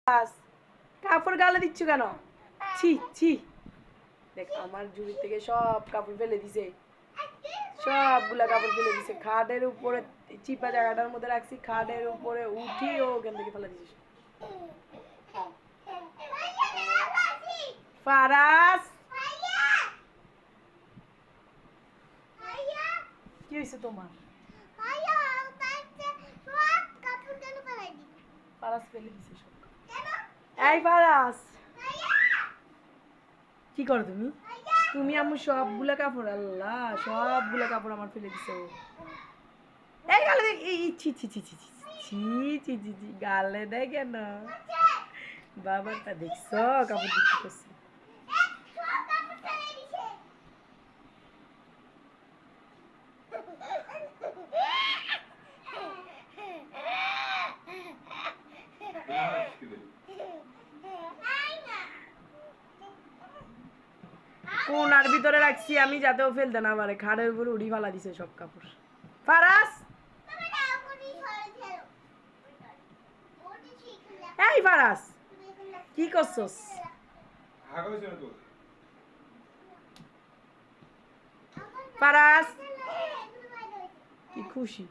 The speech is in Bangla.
কাপড় গালে দিচ্ছ কেন? ছি ছি, দেখ আমার ঝুড়ি থেকে সব কাপড় ফেলে দিছে, সবগুলা কাপড় ফেলে দিছে। খাটের উপরে চিপা জায়গাটার মধ্যে রাখছি, খাটের উপরে উঠিও ওখান থেকে ফেলে দিছিস। ফারাস, কি হয়েছে তোমার? ফারাস ফেলে দিছে সব। এই ফারাস, কি করো তুমি? তুমি আমার সবগুলা কাপড়, আল্লাহ সবগুলা কাপড় আমার ফেলে দিছো। এই গালে দেখ, এই ছি ছি ছি ছি ছি ছি ছি ছি ছি, গালে দেয় কেন? বাবাটা দেখছো কাপড় দিচ্ছি করছে। কোনার ভিতরে রাখছি আমি যাতে ও ফেলতে না পারে, খাটের উপরে উড়ি ফালা দিছে সব কাপড়। ফারাস, এই ফারাস, কি করছস? ফারাস, কি খুশি?